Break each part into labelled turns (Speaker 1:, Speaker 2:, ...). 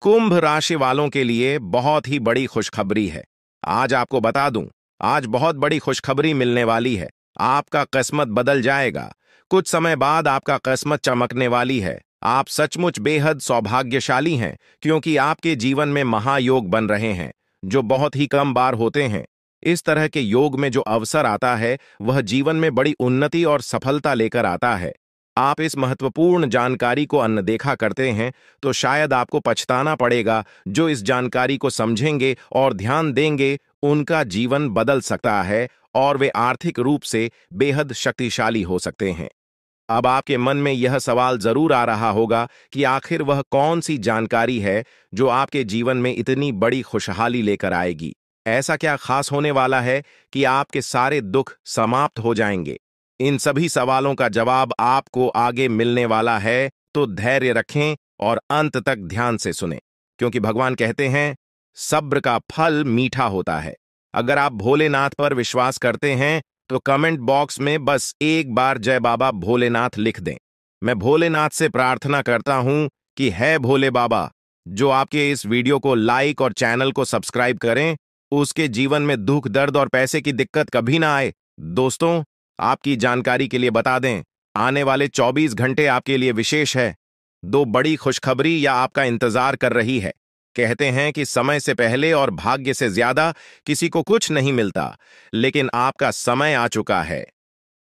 Speaker 1: कुंभ राशि वालों के लिए बहुत ही बड़ी खुशखबरी है। आज आपको बता दूं, आज बहुत बड़ी खुशखबरी मिलने वाली है। आपका किस्मत बदल जाएगा। कुछ समय बाद आपका किस्मत चमकने वाली है। आप सचमुच बेहद सौभाग्यशाली हैं, क्योंकि आपके जीवन में महायोग बन रहे हैं, जो बहुत ही कम बार होते हैं। इस तरह के योग में जो अवसर आता है, वह जीवन में बड़ी उन्नति और सफलता लेकर आता है। आप इस महत्वपूर्ण जानकारी को अनदेखा करते हैं, तो शायद आपको पछताना पड़ेगा। जो इस जानकारी को समझेंगे और ध्यान देंगे, उनका जीवन बदल सकता है और वे आर्थिक रूप से बेहद शक्तिशाली हो सकते हैं। अब आपके मन में यह सवाल जरूर आ रहा होगा कि आखिर वह कौन सी जानकारी है जो आपके जीवन में इतनी बड़ी खुशहाली लेकर आएगी। ऐसा क्या खास होने वाला है कि आपके सारे दुख समाप्त हो जाएंगे? इन सभी सवालों का जवाब आपको आगे मिलने वाला है, तो धैर्य रखें और अंत तक ध्यान से सुनें, क्योंकि भगवान कहते हैं, सब्र का फल मीठा होता है। अगर आप भोलेनाथ पर विश्वास करते हैं, तो कमेंट बॉक्स में बस एक बार जय बाबा भोलेनाथ लिख दें। मैं भोलेनाथ से प्रार्थना करता हूं कि है भोले बाबा, जो आपके इस वीडियो को लाइक और चैनल को सब्सक्राइब करें, उसके जीवन में दुख, दर्द और पैसे की दिक्कत कभी ना आए। दोस्तों, आपकी जानकारी के लिए बता दें, आने वाले 24 घंटे आपके लिए विशेष है। दो बड़ी खुशखबरी या आपका इंतजार कर रही है। कहते हैं कि समय से पहले और भाग्य से ज्यादा किसी को कुछ नहीं मिलता, लेकिन आपका समय आ चुका है।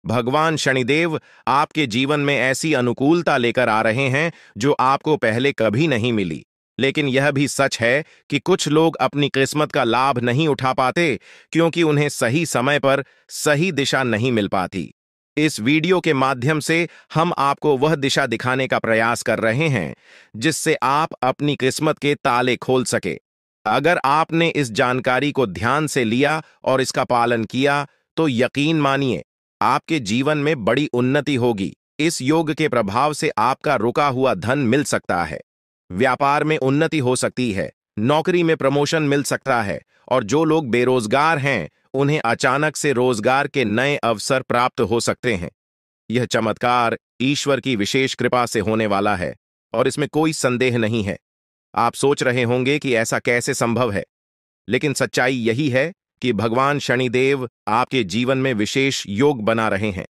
Speaker 1: भगवान शनिदेव आपके जीवन में ऐसी अनुकूलता लेकर आ रहे हैं जो आपको पहले कभी नहीं मिली। लेकिन यह भी सच है कि कुछ लोग अपनी किस्मत का लाभ नहीं उठा पाते, क्योंकि उन्हें सही समय पर सही दिशा नहीं मिल पाती। इस वीडियो के माध्यम से हम आपको वह दिशा दिखाने का प्रयास कर रहे हैं, जिससे आप अपनी किस्मत के ताले खोल सके। अगर आपने इस जानकारी को ध्यान से लिया और इसका पालन किया, तो यकीन मानिए, आपके जीवन में बड़ी उन्नति होगी। इस योग के प्रभाव से आपका रुका हुआ धन मिल सकता है, व्यापार में उन्नति हो सकती है, नौकरी में प्रमोशन मिल सकता है, और जो लोग बेरोजगार हैं, उन्हें अचानक से रोजगार के नए अवसर प्राप्त हो सकते हैं। यह चमत्कार ईश्वर की विशेष कृपा से होने वाला है, और इसमें कोई संदेह नहीं है। आप सोच रहे होंगे कि ऐसा कैसे संभव है, लेकिन सच्चाई यही है कि भगवान शनिदेव आपके जीवन में विशेष योग बना रहे हैं।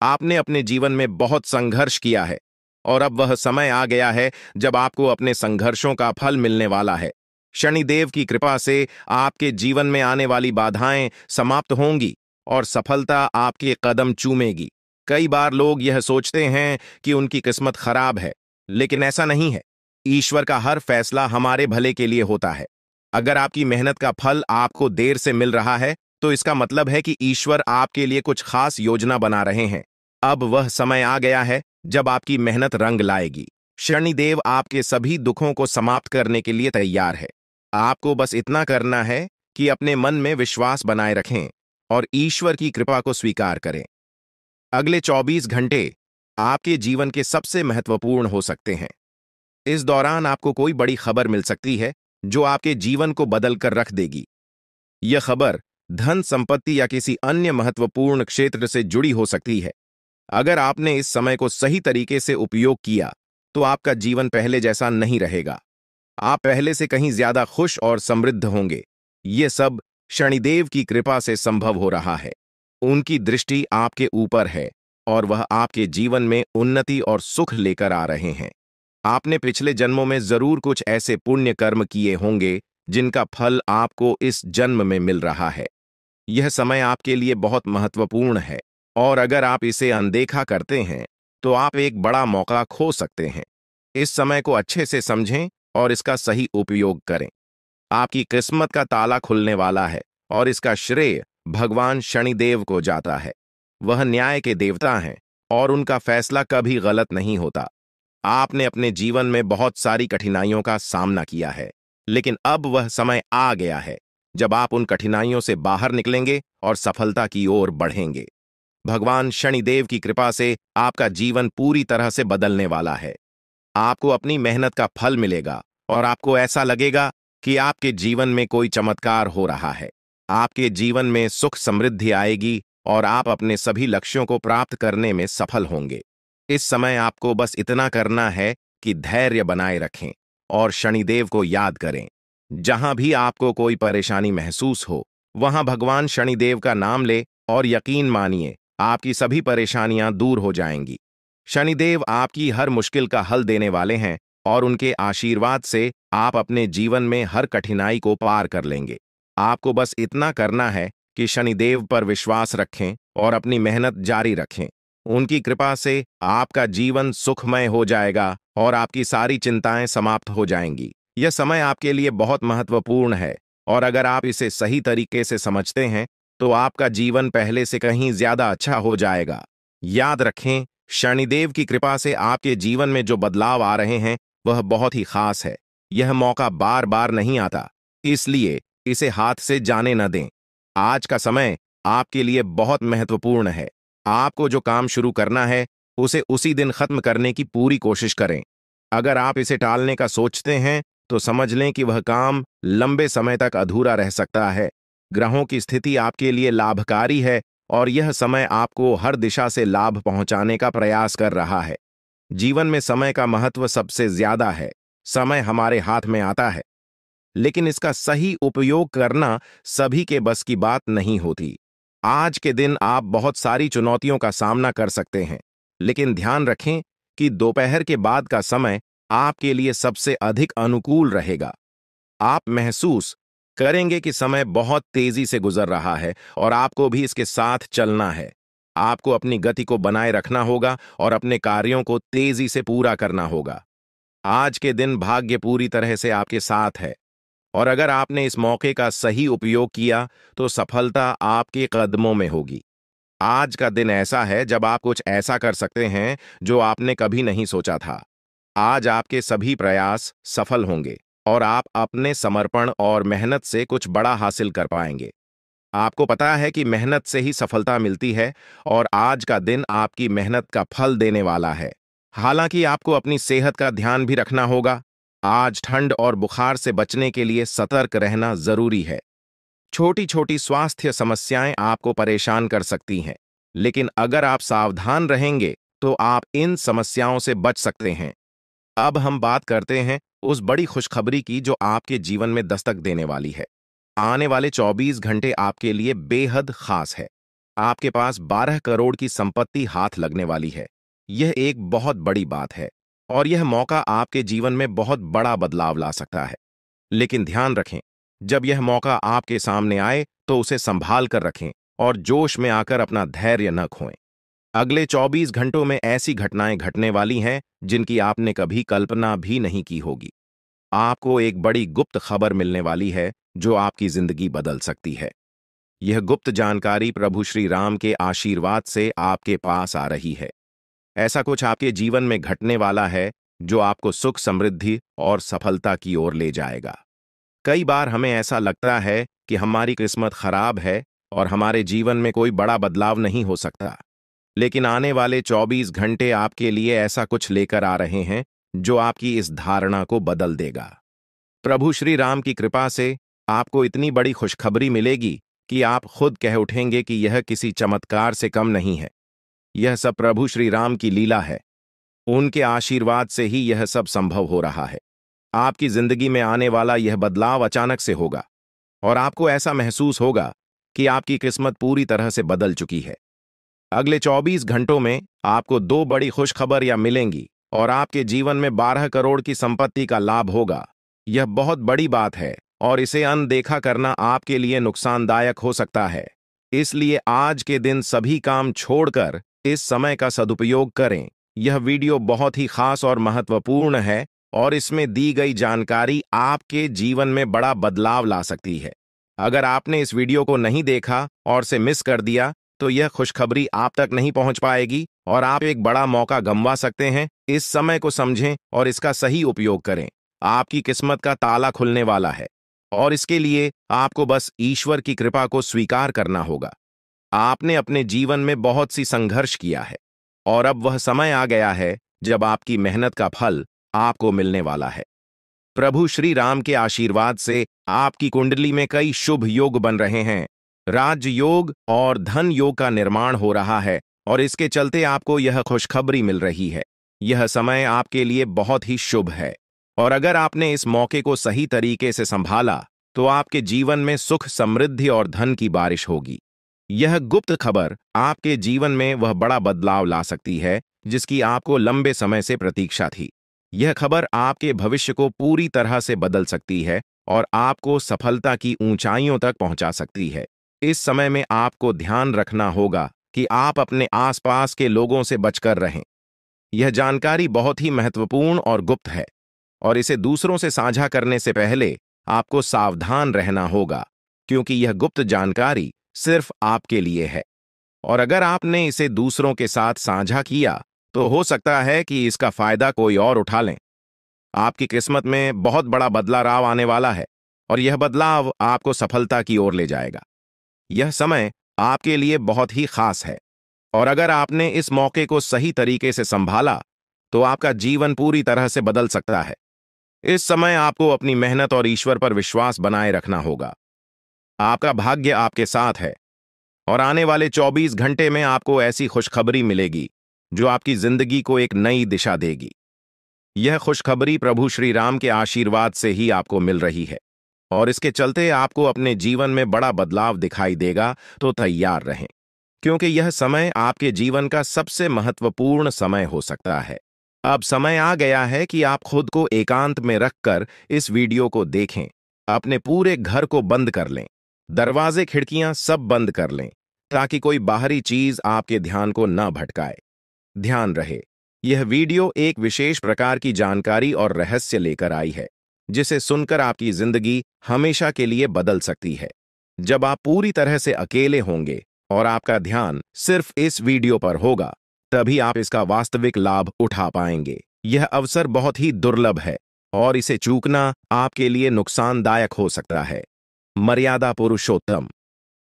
Speaker 1: आपने अपने जीवन में बहुत संघर्ष किया है, और अब वह समय आ गया है जब आपको अपने संघर्षों का फल मिलने वाला है। शनिदेव की कृपा से आपके जीवन में आने वाली बाधाएं समाप्त होंगी और सफलता आपके कदम चूमेगी। कई बार लोग यह सोचते हैं कि उनकी किस्मत खराब है, लेकिन ऐसा नहीं है। ईश्वर का हर फैसला हमारे भले के लिए होता है। अगर आपकी मेहनत का फल आपको देर से मिल रहा है, तो इसका मतलब है कि ईश्वर आपके लिए कुछ खास योजना बना रहे हैं। अब वह समय आ गया है जब आपकी मेहनत रंग लाएगी। शनिदेव आपके सभी दुखों को समाप्त करने के लिए तैयार है। आपको बस इतना करना है कि अपने मन में विश्वास बनाए रखें और ईश्वर की कृपा को स्वीकार करें। अगले 24 घंटे आपके जीवन के सबसे महत्वपूर्ण हो सकते हैं। इस दौरान आपको कोई बड़ी खबर मिल सकती है जो आपके जीवन को बदल कर रख देगी। यह खबर धन, संपत्ति या किसी अन्य महत्वपूर्ण क्षेत्र से जुड़ी हो सकती है। अगर आपने इस समय को सही तरीके से उपयोग किया, तो आपका जीवन पहले जैसा नहीं रहेगा। आप पहले से कहीं ज्यादा खुश और समृद्ध होंगे। ये सब शनिदेव की कृपा से संभव हो रहा है। उनकी दृष्टि आपके ऊपर है और वह आपके जीवन में उन्नति और सुख लेकर आ रहे हैं। आपने पिछले जन्मों में जरूर कुछ ऐसे पुण्य कर्म किए होंगे जिनका फल आपको इस जन्म में मिल रहा है। यह समय आपके लिए बहुत महत्वपूर्ण है, और अगर आप इसे अनदेखा करते हैं, तो आप एक बड़ा मौका खो सकते हैं। इस समय को अच्छे से समझें और इसका सही उपयोग करें। आपकी किस्मत का ताला खुलने वाला है, और इसका श्रेय भगवान शनिदेव को जाता है। वह न्याय के देवता हैं और उनका फैसला कभी गलत नहीं होता। आपने अपने जीवन में बहुत सारी कठिनाइयों का सामना किया है, लेकिन अब वह समय आ गया है जब आप उन कठिनाइयों से बाहर निकलेंगे और सफलता की ओर बढ़ेंगे। भगवान शनिदेव की कृपा से आपका जीवन पूरी तरह से बदलने वाला है। आपको अपनी मेहनत का फल मिलेगा और आपको ऐसा लगेगा कि आपके जीवन में कोई चमत्कार हो रहा है। आपके जीवन में सुख समृद्धि आएगी और आप अपने सभी लक्ष्यों को प्राप्त करने में सफल होंगे। इस समय आपको बस इतना करना है कि धैर्य बनाए रखें और शनिदेव को याद करें। जहां भी आपको कोई परेशानी महसूस हो, वहां भगवान शनिदेव का नाम ले और यकीन मानिए आपकी सभी परेशानियां दूर हो जाएंगी। शनिदेव आपकी हर मुश्किल का हल देने वाले हैं और उनके आशीर्वाद से आप अपने जीवन में हर कठिनाई को पार कर लेंगे। आपको बस इतना करना है कि शनिदेव पर विश्वास रखें और अपनी मेहनत जारी रखें। उनकी कृपा से आपका जीवन सुखमय हो जाएगा और आपकी सारी चिंताएं समाप्त हो जाएंगी। यह समय आपके लिए बहुत महत्वपूर्ण है और अगर आप इसे सही तरीके से समझते हैं तो आपका जीवन पहले से कहीं ज्यादा अच्छा हो जाएगा। याद रखें, शनिदेव की कृपा से आपके जीवन में जो बदलाव आ रहे हैं वह बहुत ही खास है। यह मौका बार बार नहीं आता, इसलिए इसे हाथ से जाने न दें। आज का समय आपके लिए बहुत महत्वपूर्ण है। आपको जो काम शुरू करना है उसे उसी दिन खत्म करने की पूरी कोशिश करें। अगर आप इसे टालने का सोचते हैं तो समझ लें कि वह काम लंबे समय तक अधूरा रह सकता है। ग्रहों की स्थिति आपके लिए लाभकारी है और यह समय आपको हर दिशा से लाभ पहुंचाने का प्रयास कर रहा है। जीवन में समय का महत्व सबसे ज्यादा है। समय हमारे हाथ में आता है, लेकिन इसका सही उपयोग करना सभी के बस की बात नहीं होती। आज के दिन आप बहुत सारी चुनौतियों का सामना कर सकते हैं, लेकिन ध्यान रखें कि दोपहर के बाद का समय आपके लिए सबसे अधिक अनुकूल रहेगा। आप महसूस करेंगे कि समय बहुत तेजी से गुजर रहा है और आपको भी इसके साथ चलना है। आपको अपनी गति को बनाए रखना होगा और अपने कार्यों को तेजी से पूरा करना होगा। आज के दिन भाग्य पूरी तरह से आपके साथ है और अगर आपने इस मौके का सही उपयोग किया तो सफलता आपके कदमों में होगी। आज का दिन ऐसा है जब आप कुछ ऐसा कर सकते हैं जो आपने कभी नहीं सोचा था। आज आपके सभी प्रयास सफल होंगे और आप अपने समर्पण और मेहनत से कुछ बड़ा हासिल कर पाएंगे। आपको पता है कि मेहनत से ही सफलता मिलती है और आज का दिन आपकी मेहनत का फल देने वाला है। हालांकि आपको अपनी सेहत का ध्यान भी रखना होगा। आज ठंड और बुखार से बचने के लिए सतर्क रहना जरूरी है। छोटी छोटी स्वास्थ्य समस्याएं आपको परेशान कर सकती हैं, लेकिन अगर आप सावधान रहेंगे तो आप इन समस्याओं से बच सकते हैं। अब हम बात करते हैं उस बड़ी खुशखबरी की जो आपके जीवन में दस्तक देने वाली है। आने वाले 24 घंटे आपके लिए बेहद खास है। आपके पास 12 करोड़ की संपत्ति हाथ लगने वाली है। यह एक बहुत बड़ी बात है और यह मौका आपके जीवन में बहुत बड़ा बदलाव ला सकता है। लेकिन ध्यान रखें, जब यह मौका आपके सामने आए तो उसे संभाल कर रखें और जोश में आकर अपना धैर्य न खोएं। अगले 24 घंटों में ऐसी घटनाएं घटने वाली हैं जिनकी आपने कभी कल्पना भी नहीं की होगी। आपको एक बड़ी गुप्त खबर मिलने वाली है जो आपकी जिंदगी बदल सकती है। यह गुप्त जानकारी प्रभु श्री राम के आशीर्वाद से आपके पास आ रही है। ऐसा कुछ आपके जीवन में घटने वाला है जो आपको सुख, समृद्धि और सफलता की ओर ले जाएगा। कई बार हमें ऐसा लगता है कि हमारी किस्मत खराब है और हमारे जीवन में कोई बड़ा बदलाव नहीं हो सकता, लेकिन आने वाले 24 घंटे आपके लिए ऐसा कुछ लेकर आ रहे हैं जो आपकी इस धारणा को बदल देगा। प्रभु श्री राम की कृपा से आपको इतनी बड़ी खुशखबरी मिलेगी कि आप खुद कह उठेंगे कि यह किसी चमत्कार से कम नहीं है। यह सब प्रभु श्री राम की लीला है। उनके आशीर्वाद से ही यह सब संभव हो रहा है। आपकी जिंदगी में आने वाला यह बदलाव अचानक से होगा और आपको ऐसा महसूस होगा कि आपकी किस्मत पूरी तरह से बदल चुकी है। अगले 24 घंटों में आपको 2 बड़ी खुशखबरियां मिलेंगी और आपके जीवन में 12 करोड़ की संपत्ति का लाभ होगा। यह बहुत बड़ी बात है और इसे अनदेखा करना आपके लिए नुकसानदायक हो सकता है। इसलिए आज के दिन सभी काम छोड़कर इस समय का सदुपयोग करें। यह वीडियो बहुत ही खास और महत्वपूर्ण है और इसमें दी गई जानकारी आपके जीवन में बड़ा बदलाव ला सकती है। अगर आपने इस वीडियो को नहीं देखा और से मिस कर दिया तो यह खुशखबरी आप तक नहीं पहुंच पाएगी और आप एक बड़ा मौका गंवा सकते हैं। इस समय को समझें और इसका सही उपयोग करें। आपकी किस्मत का ताला खुलने वाला है और इसके लिए आपको बस ईश्वर की कृपा को स्वीकार करना होगा। आपने अपने जीवन में बहुत सी संघर्ष किया है और अब वह समय आ गया है जब आपकी मेहनत का फल आपको मिलने वाला है। प्रभु श्री राम के आशीर्वाद से आपकी कुंडली में कई शुभ योग बन रहे हैं। राज योग और धन योग का निर्माण हो रहा है और इसके चलते आपको यह खुशखबरी मिल रही है। यह समय आपके लिए बहुत ही शुभ है। और अगर आपने इस मौके को सही तरीके से संभाला तो आपके जीवन में सुख, समृद्धि और धन की बारिश होगी। यह गुप्त खबर आपके जीवन में वह बड़ा बदलाव ला सकती है जिसकी आपको लंबे समय से प्रतीक्षा थी। यह खबर आपके भविष्य को पूरी तरह से बदल सकती है और आपको सफलता की ऊंचाइयों तक पहुंचा सकती है। इस समय में आपको ध्यान रखना होगा कि आप अपने आसपास के लोगों से बचकर रहें। यह जानकारी बहुत ही महत्वपूर्ण और गुप्त है और इसे दूसरों से साझा करने से पहले आपको सावधान रहना होगा, क्योंकि यह गुप्त जानकारी सिर्फ आपके लिए है। और अगर आपने इसे दूसरों के साथ साझा किया तो हो सकता है कि इसका फायदा कोई और उठा लें। आपकी किस्मत में बहुत बड़ा बदलाव आने वाला है और यह बदलाव आपको सफलता की ओर ले जाएगा। यह समय आपके लिए बहुत ही खास है और अगर आपने इस मौके को सही तरीके से संभाला तो आपका जीवन पूरी तरह से बदल सकता है। इस समय आपको अपनी मेहनत और ईश्वर पर विश्वास बनाए रखना होगा। आपका भाग्य आपके साथ है और आने वाले 24 घंटे में आपको ऐसी खुशखबरी मिलेगी जो आपकी जिंदगी को एक नई दिशा देगी। यह खुशखबरी प्रभु श्री राम के आशीर्वाद से ही आपको मिल रही है और इसके चलते आपको अपने जीवन में बड़ा बदलाव दिखाई देगा, तो तैयार रहें, क्योंकि यह समय आपके जीवन का सबसे महत्वपूर्ण समय हो सकता है। अब समय आ गया है कि आप खुद को एकांत में रखकर इस वीडियो को देखें। अपने पूरे घर को बंद कर लें, दरवाजे खिड़कियां सब बंद कर लें, ताकि कोई बाहरी चीज आपके ध्यान को न भटकाए। ध्यान रहे, यह वीडियो एक विशेष प्रकार की जानकारी और रहस्य लेकर आई है, जिसे सुनकर आपकी जिंदगी हमेशा के लिए बदल सकती है। जब आप पूरी तरह से अकेले होंगे और आपका ध्यान सिर्फ इस वीडियो पर होगा, तभी आप इसका वास्तविक लाभ उठा पाएंगे। यह अवसर बहुत ही दुर्लभ है और इसे चूकना आपके लिए नुकसानदायक हो सकता है। मर्यादा पुरुषोत्तम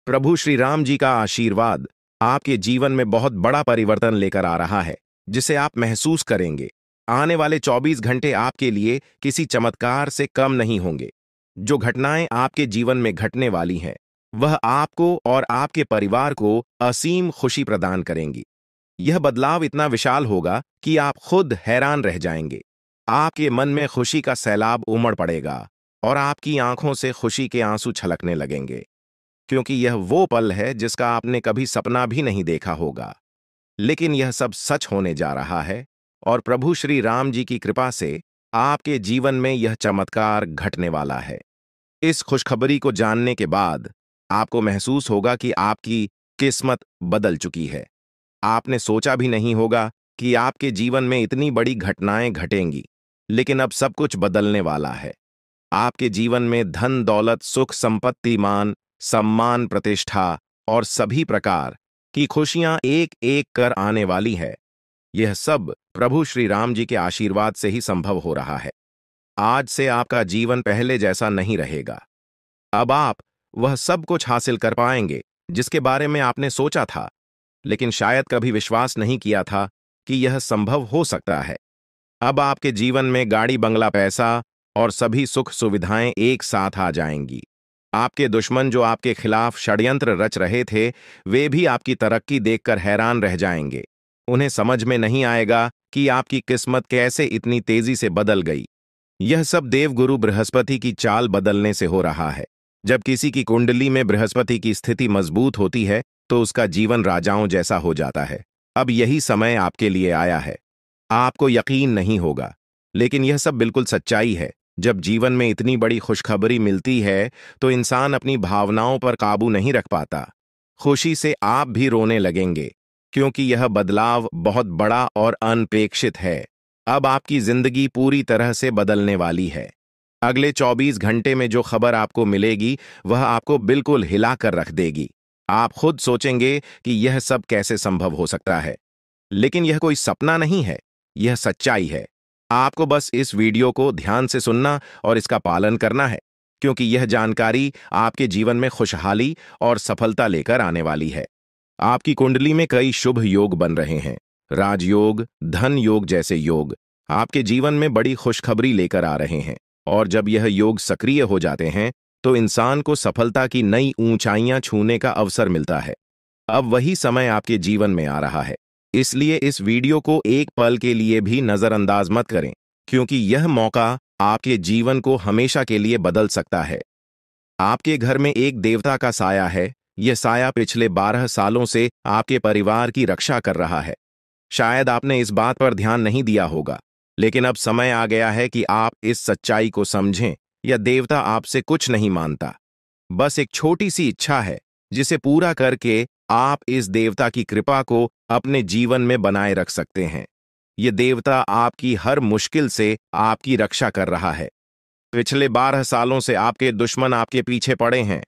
Speaker 1: प्रभु श्री राम जी का आशीर्वाद आपके जीवन में बहुत बड़ा परिवर्तन लेकर आ रहा है, जिसे आप महसूस करेंगे। आने वाले 24 घंटे आपके लिए किसी चमत्कार से कम नहीं होंगे। जो घटनाएं आपके जीवन में घटने वाली हैं, वह आपको और आपके परिवार को असीम खुशी प्रदान करेंगी। यह बदलाव इतना विशाल होगा कि आप खुद हैरान रह जाएंगे। आपके मन में खुशी का सैलाब उमड़ पड़ेगा और आपकी आंखों से खुशी के आंसू छलकने लगेंगे, क्योंकि यह वो पल है जिसका आपने कभी सपना भी नहीं देखा होगा। लेकिन यह सब सच होने जा रहा है और प्रभु श्री राम जी की कृपा से आपके जीवन में यह चमत्कार घटने वाला है। इस खुशखबरी को जानने के बाद आपको महसूस होगा कि आपकी किस्मत बदल चुकी है। आपने सोचा भी नहीं होगा कि आपके जीवन में इतनी बड़ी घटनाएं घटेंगी, लेकिन अब सब कुछ बदलने वाला है। आपके जीवन में धन, दौलत, सुख, संपत्ति, मान, सम्मान, प्रतिष्ठा और सभी प्रकार की खुशियां एक एक कर आने वाली है। यह सब प्रभु श्री राम जी के आशीर्वाद से ही संभव हो रहा है। आज से आपका जीवन पहले जैसा नहीं रहेगा। अब आप वह सब कुछ हासिल कर पाएंगे जिसके बारे में आपने सोचा था, लेकिन शायद कभी विश्वास नहीं किया था कि यह संभव हो सकता है। अब आपके जीवन में गाड़ी, बंगला, पैसा और सभी सुख सुविधाएं एक साथ आ जाएंगी। आपके दुश्मन जो आपके खिलाफ षड्यंत्र रच रहे थे, वे भी आपकी तरक्की देखकर हैरान रह जाएंगे। उन्हें समझ में नहीं आएगा कि आपकी किस्मत कैसे इतनी तेजी से बदल गई। यह सब देवगुरु बृहस्पति की चाल बदलने से हो रहा है। जब किसी की कुंडली में बृहस्पति की स्थिति मजबूत होती है तो उसका जीवन राजाओं जैसा हो जाता है। अब यही समय आपके लिए आया है। आपको यकीन नहीं होगा, लेकिन यह सब बिल्कुल सच्चाई है। जब जीवन में इतनी बड़ी खुशखबरी मिलती है तो इंसान अपनी भावनाओं पर काबू नहीं रख पाता। खुशी से आप भी रोने लगेंगे, क्योंकि यह बदलाव बहुत बड़ा और अनपेक्षित है। अब आपकी जिंदगी पूरी तरह से बदलने वाली है। अगले 24 घंटे में जो खबर आपको मिलेगी वह आपको बिल्कुल हिला कर रख देगी। आप खुद सोचेंगे कि यह सब कैसे संभव हो सकता है, लेकिन यह कोई सपना नहीं है, यह सच्चाई है। आपको बस इस वीडियो को ध्यान से सुनना और इसका पालन करना है, क्योंकि यह जानकारी आपके जीवन में खुशहाली और सफलता लेकर आने वाली है। आपकी कुंडली में कई शुभ योग बन रहे हैं। राजयोग, धन योग जैसे योग आपके जीवन में बड़ी खुशखबरी लेकर आ रहे हैं, और जब यह योग सक्रिय हो जाते हैं तो इंसान को सफलता की नई ऊंचाइयां छूने का अवसर मिलता है। अब वही समय आपके जीवन में आ रहा है, इसलिए इस वीडियो को एक पल के लिए भी नजरअंदाज मत करें, क्योंकि यह मौका आपके जीवन को हमेशा के लिए बदल सकता है। आपके घर में एक देवता का साया है। यह साया पिछले 12 सालों से आपके परिवार की रक्षा कर रहा है। शायद आपने इस बात पर ध्यान नहीं दिया होगा, लेकिन अब समय आ गया है कि आप इस सच्चाई को समझें। यह देवता आपसे कुछ नहीं मानता, बस एक छोटी सी इच्छा है, जिसे पूरा करके आप इस देवता की कृपा को अपने जीवन में बनाए रख सकते हैं। यह देवता आपकी हर मुश्किल से आपकी रक्षा कर रहा है। पिछले 12 सालों से आपके दुश्मन आपके पीछे पड़े हैं,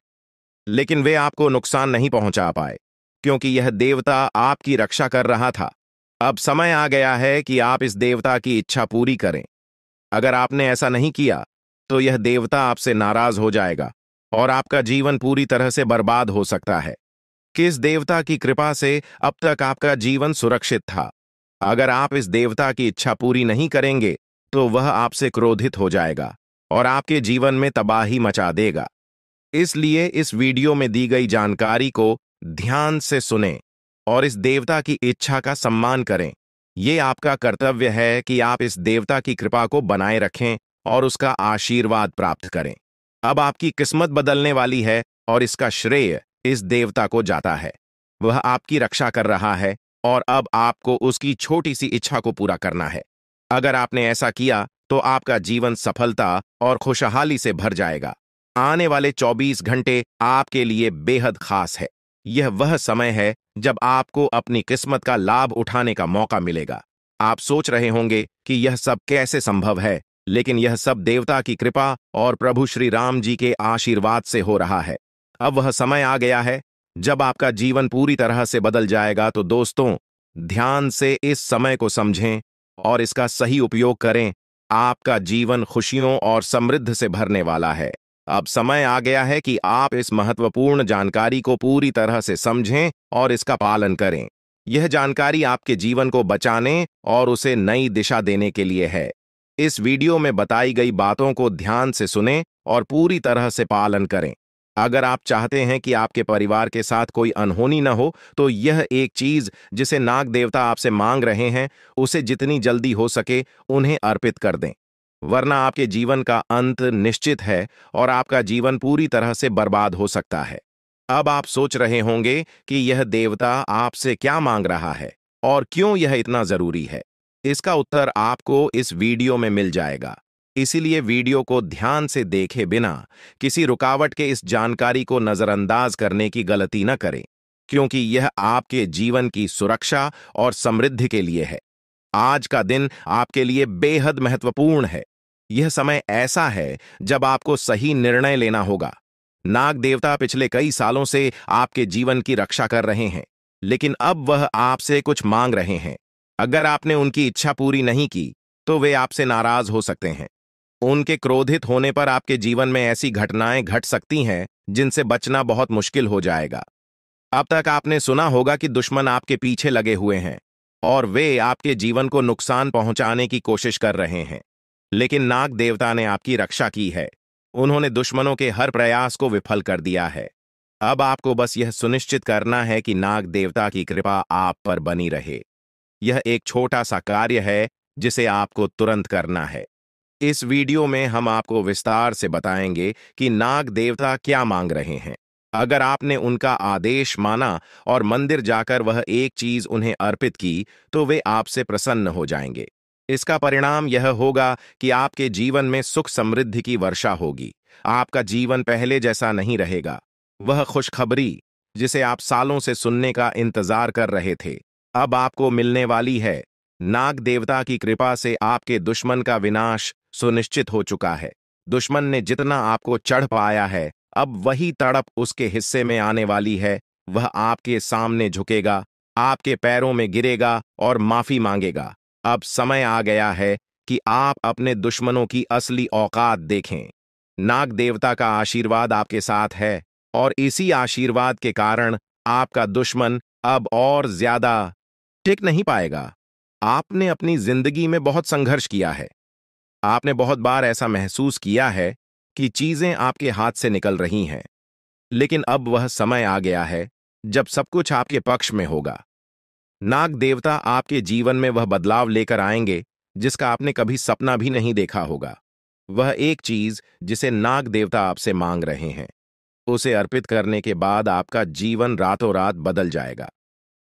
Speaker 1: लेकिन वे आपको नुकसान नहीं पहुंचा पाए, क्योंकि यह देवता आपकी रक्षा कर रहा था। अब समय आ गया है कि आप इस देवता की इच्छा पूरी करें। अगर आपने ऐसा नहीं किया, तो यह देवता आपसे नाराज हो जाएगा और आपका जीवन पूरी तरह से बर्बाद हो सकता है। किस देवता की कृपा से अब तक आपका जीवन सुरक्षित था? अगर आप इस देवता की इच्छा पूरी नहीं करेंगे, तो वह आपसे क्रोधित हो जाएगा और आपके जीवन में तबाही मचा देगा। इसलिए इस वीडियो में दी गई जानकारी को ध्यान से सुनें और इस देवता की इच्छा का सम्मान करें। ये आपका कर्तव्य है कि आप इस देवता की कृपा को बनाए रखें और उसका आशीर्वाद प्राप्त करें। अब आपकी किस्मत बदलने वाली है और इसका श्रेय इस देवता को जाता है। वह आपकी रक्षा कर रहा है और अब आपको उसकी छोटी सी इच्छा को पूरा करना है। अगर आपने ऐसा किया, तो आपका जीवन सफलता और खुशहाली से भर जाएगा। आने वाले 24 घंटे आपके लिए बेहद खास है। यह वह समय है जब आपको अपनी किस्मत का लाभ उठाने का मौका मिलेगा। आप सोच रहे होंगे कि यह सब कैसे संभव है, लेकिन यह सब देवता की कृपा और प्रभु श्री राम जी के आशीर्वाद से हो रहा है। अब वह समय आ गया है जब आपका जीवन पूरी तरह से बदल जाएगा। तो दोस्तों, ध्यान से इस समय को समझें और इसका सही उपयोग करें। आपका जीवन खुशियों और समृद्धि से भरने वाला है। अब समय आ गया है कि आप इस महत्वपूर्ण जानकारी को पूरी तरह से समझें और इसका पालन करें। यह जानकारी आपके जीवन को बचाने और उसे नई दिशा देने के लिए है। इस वीडियो में बताई गई बातों को ध्यान से सुनें और पूरी तरह से पालन करें। अगर आप चाहते हैं कि आपके परिवार के साथ कोई अनहोनी न हो, तो यह एक चीज जिसे नाग देवता आपसे मांग रहे हैं, उसे जितनी जल्दी हो सके उन्हें अर्पित कर दें, वरना आपके जीवन का अंत निश्चित है और आपका जीवन पूरी तरह से बर्बाद हो सकता है। अब आप सोच रहे होंगे कि यह देवता आपसे क्या मांग रहा है और क्यों यह इतना जरूरी है। इसका उत्तर आपको इस वीडियो में मिल जाएगा। इसीलिए वीडियो को ध्यान से देखे बिना किसी रुकावट के इस जानकारी को नजरअंदाज करने की गलती न करें, क्योंकि यह आपके जीवन की सुरक्षा और समृद्धि के लिए है। आज का दिन आपके लिए बेहद महत्वपूर्ण है। यह समय ऐसा है जब आपको सही निर्णय लेना होगा। नाग देवता पिछले कई सालों से आपके जीवन की रक्षा कर रहे हैं, लेकिन अब वह आपसे कुछ मांग रहे हैं। अगर आपने उनकी इच्छा पूरी नहीं की, तो वे आपसे नाराज हो सकते हैं। उनके क्रोधित होने पर आपके जीवन में ऐसी घटनाएं घट सकती हैं जिनसे बचना बहुत मुश्किल हो जाएगा। अब तक आपने सुना होगा कि दुश्मन आपके पीछे लगे हुए हैं और वे आपके जीवन को नुकसान पहुंचाने की कोशिश कर रहे हैं, लेकिन नाग देवता ने आपकी रक्षा की है। उन्होंने दुश्मनों के हर प्रयास को विफल कर दिया है। अब आपको बस यह सुनिश्चित करना है कि नाग देवता की कृपा आप पर बनी रहे। यह एक छोटा सा कार्य है जिसे आपको तुरंत करना है। इस वीडियो में हम आपको विस्तार से बताएंगे कि नाग देवता क्या मांग रहे हैं। अगर आपने उनका आदेश माना और मंदिर जाकर वह एक चीज उन्हें अर्पित की, तो वे आपसे प्रसन्न हो जाएंगे। इसका परिणाम यह होगा कि आपके जीवन में सुख समृद्धि की वर्षा होगी। आपका जीवन पहले जैसा नहीं रहेगा। वह खुशखबरी जिसे आप सालों से सुनने का इंतजार कर रहे थे, अब आपको मिलने वाली है। नाग देवता की कृपा से आपके दुश्मन का विनाश सुनिश्चित हो चुका है। दुश्मन ने जितना आपको चढ़ पाया है, अब वही तड़प उसके हिस्से में आने वाली है। वह आपके सामने झुकेगा, आपके पैरों में गिरेगा और माफी मांगेगा। अब समय आ गया है कि आप अपने दुश्मनों की असली औकात देखें। नाग देवता का आशीर्वाद आपके साथ है और इसी आशीर्वाद के कारण आपका दुश्मन अब और ज्यादा टिक नहीं पाएगा। आपने अपनी जिंदगी में बहुत संघर्ष किया है। आपने बहुत बार ऐसा महसूस किया है कि चीजें आपके हाथ से निकल रही हैं, लेकिन अब वह समय आ गया है जब सब कुछ आपके पक्ष में होगा। नाग देवता आपके जीवन में वह बदलाव लेकर आएंगे जिसका आपने कभी सपना भी नहीं देखा होगा। वह एक चीज जिसे नाग देवता आपसे मांग रहे हैं, उसे अर्पित करने के बाद आपका जीवन रातों रात बदल जाएगा।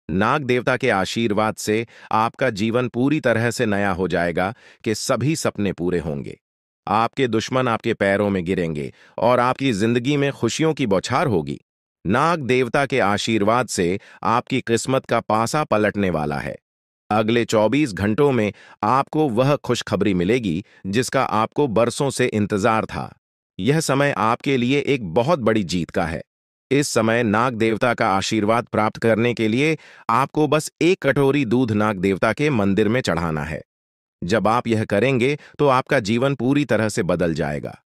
Speaker 1: नाग देवता के आशीर्वाद से आपका जीवन पूरी तरह से नया हो जाएगा कि सभी सपने पूरे होंगे। आपके दुश्मन आपके पैरों में गिरेंगे और आपकी जिंदगी में खुशियों की बौछार होगी। नाग देवता के आशीर्वाद से आपकी किस्मत का पासा पलटने वाला है। अगले 24 घंटों में आपको वह खुशखबरी मिलेगी जिसका आपको बरसों से इंतजार था। यह समय आपके लिए एक बहुत बड़ी जीत का है। इस समय नाग देवता का आशीर्वाद प्राप्त करने के लिए आपको बस एक कटोरी दूध नाग देवता के मंदिर में चढ़ाना है। जब आप यह करेंगे तो आपका जीवन पूरी तरह से बदल जाएगा।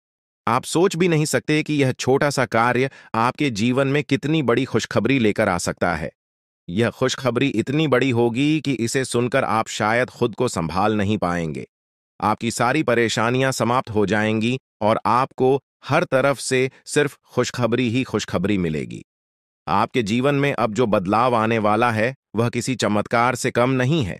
Speaker 1: आप सोच भी नहीं सकते कि यह छोटा सा कार्य आपके जीवन में कितनी बड़ी खुशखबरी लेकर आ सकता है। यह खुशखबरी इतनी बड़ी होगी कि इसे सुनकर आप शायद खुद को संभाल नहीं पाएंगे। आपकी सारी परेशानियां समाप्त हो जाएंगी और आपको हर तरफ से सिर्फ खुशखबरी ही खुशखबरी मिलेगी। आपके जीवन में अब जो बदलाव आने वाला है वह किसी चमत्कार से कम नहीं है।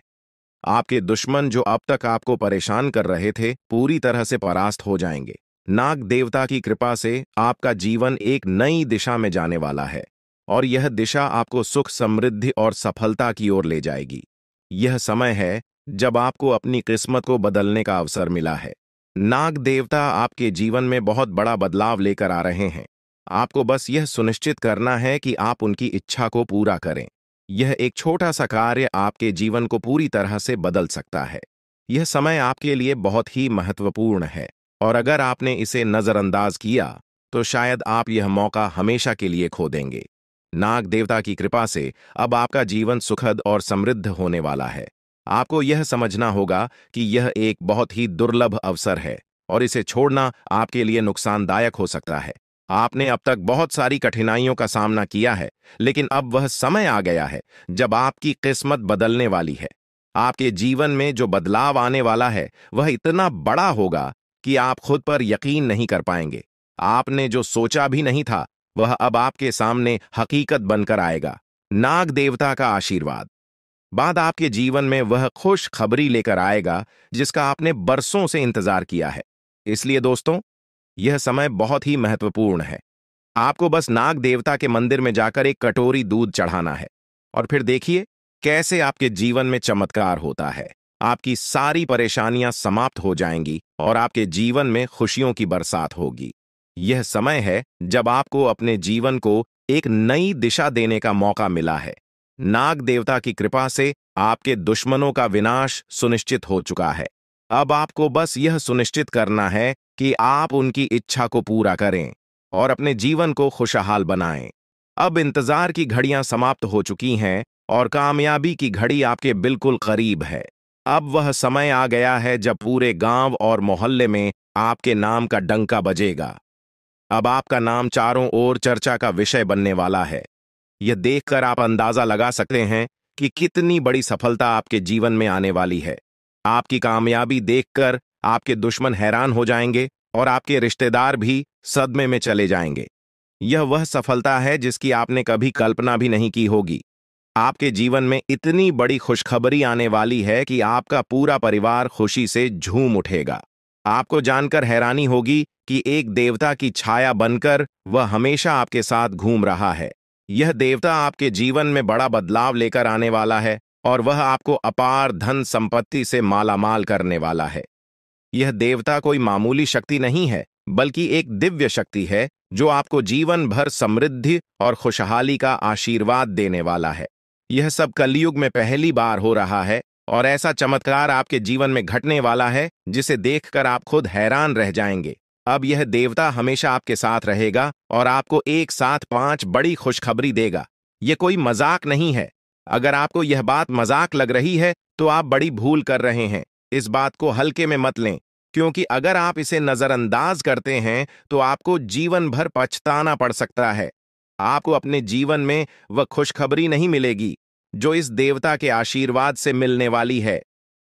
Speaker 1: आपके दुश्मन जो अब तक आपको परेशान कर रहे थे पूरी तरह से परास्त हो जाएंगे। नाग देवता की कृपा से आपका जीवन एक नई दिशा में जाने वाला है और यह दिशा आपको सुख, समृद्धि और सफलता की ओर ले जाएगी। यह समय है जब आपको अपनी किस्मत को बदलने का अवसर मिला है। नाग देवता आपके जीवन में बहुत बड़ा बदलाव लेकर आ रहे हैं। आपको बस यह सुनिश्चित करना है कि आप उनकी इच्छा को पूरा करें। यह एक छोटा सा कार्य आपके जीवन को पूरी तरह से बदल सकता है। यह समय आपके लिए बहुत ही महत्वपूर्ण है और अगर आपने इसे नजरअंदाज किया तो शायद आप यह मौका हमेशा के लिए खो देंगे। नाग देवता की कृपा से अब आपका जीवन सुखद और समृद्ध होने वाला है। आपको यह समझना होगा कि यह एक बहुत ही दुर्लभ अवसर है और इसे छोड़ना आपके लिए नुकसानदायक हो सकता है। आपने अब तक बहुत सारी कठिनाइयों का सामना किया है, लेकिन अब वह समय आ गया है जब आपकी किस्मत बदलने वाली है। आपके जीवन में जो बदलाव आने वाला है वह इतना बड़ा होगा कि आप खुद पर यकीन नहीं कर पाएंगे। आपने जो सोचा भी नहीं था वह अब आपके सामने हकीकत बनकर आएगा। नाग देवता का आशीर्वाद बाद आपके जीवन में वह खुश खबरी लेकर आएगा जिसका आपने बरसों से इंतजार किया है। इसलिए दोस्तों, यह समय बहुत ही महत्वपूर्ण है। आपको बस नाग देवता के मंदिर में जाकर एक कटोरी दूध चढ़ाना है और फिर देखिए कैसे आपके जीवन में चमत्कार होता है। आपकी सारी परेशानियां समाप्त हो जाएंगी और आपके जीवन में खुशियों की बरसात होगी। यह समय है जब आपको अपने जीवन को एक नई दिशा देने का मौका मिला है। नाग देवता की कृपा से आपके दुश्मनों का विनाश सुनिश्चित हो चुका है। अब आपको बस यह सुनिश्चित करना है कि आप उनकी इच्छा को पूरा करें और अपने जीवन को खुशहाल बनाएं। अब इंतजार की घड़ियां समाप्त हो चुकी हैं और कामयाबी की घड़ी आपके बिल्कुल करीब है। अब वह समय आ गया है जब पूरे गांव और मोहल्ले में आपके नाम का डंका बजेगा। अब आपका नाम चारों ओर चर्चा का विषय बनने वाला है। यह देखकर आप अंदाजा लगा सकते हैं कि कितनी बड़ी सफलता आपके जीवन में आने वाली है। आपकी कामयाबी देखकर आपके दुश्मन हैरान हो जाएंगे और आपके रिश्तेदार भी सदमे में चले जाएंगे। यह वह सफलता है जिसकी आपने कभी कल्पना भी नहीं की होगी। आपके जीवन में इतनी बड़ी खुशखबरी आने वाली है कि आपका पूरा परिवार खुशी से झूम उठेगा। आपको जानकर हैरानी होगी कि एक देवता की छाया बनकर वह हमेशा आपके साथ घूम रहा है। यह देवता आपके जीवन में बड़ा बदलाव लेकर आने वाला है और वह आपको अपार धन संपत्ति से मालामाल करने वाला है। यह देवता कोई मामूली शक्ति नहीं है, बल्कि एक दिव्य शक्ति है जो आपको जीवन भर समृद्धि और खुशहाली का आशीर्वाद देने वाला है। यह सब कलयुग में पहली बार हो रहा है और ऐसा चमत्कार आपके जीवन में घटने वाला है जिसे देखकर आप खुद हैरान रह जाएंगे। अब यह देवता हमेशा आपके साथ रहेगा और आपको एक साथ 5 बड़ी खुशखबरी देगा। यह कोई मजाक नहीं है। अगर आपको यह बात मजाक लग रही है तो आप बड़ी भूल कर रहे हैं। इस बात को हल्के में मत लें, क्योंकि अगर आप इसे नजरअंदाज करते हैं तो आपको जीवन भर पछताना पड़ सकता है। आपको अपने जीवन में वह खुशखबरी नहीं मिलेगी जो इस देवता के आशीर्वाद से मिलने वाली है।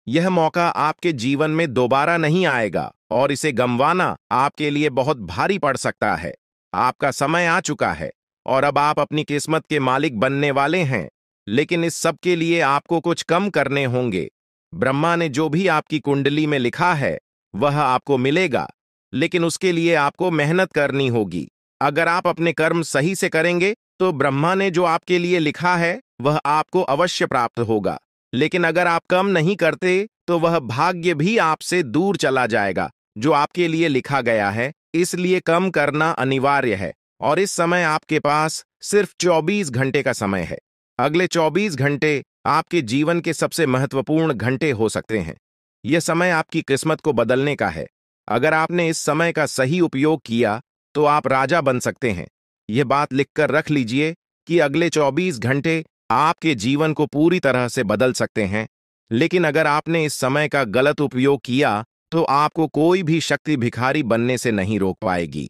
Speaker 1: यह मौका आपके जीवन में दोबारा नहीं आएगा और इसे गंवाना आपके लिए बहुत भारी पड़ सकता है। आपका समय आ चुका है और अब आप अपनी किस्मत के मालिक बनने वाले हैं, लेकिन इस सब के लिए आपको कुछ कम करने होंगे। ब्रह्मा ने जो भी आपकी कुंडली में लिखा है वह आपको मिलेगा, लेकिन उसके लिए आपको मेहनत करनी होगी। अगर आप अपने कर्म सही से करेंगे तो ब्रह्मा ने जो आपके लिए लिखा है वह आपको अवश्य प्राप्त होगा। लेकिन अगर आप कम नहीं करते तो वह भाग्य भी आपसे दूर चला जाएगा जो आपके लिए लिखा गया है। इसलिए कम करना अनिवार्य है। और इस समय आपके पास सिर्फ 24 घंटे का समय है। अगले 24 घंटे आपके जीवन के सबसे महत्वपूर्ण घंटे हो सकते हैं। यह समय आपकी किस्मत को बदलने का है। अगर आपने इस समय का सही उपयोग किया तो आप राजा बन सकते हैं। यह बात लिखकर रख लीजिए कि अगले 24 घंटे आपके जीवन को पूरी तरह से बदल सकते हैं। लेकिन अगर आपने इस समय का गलत उपयोग किया तो आपको कोई भी शक्ति भिखारी बनने से नहीं रोक पाएगी।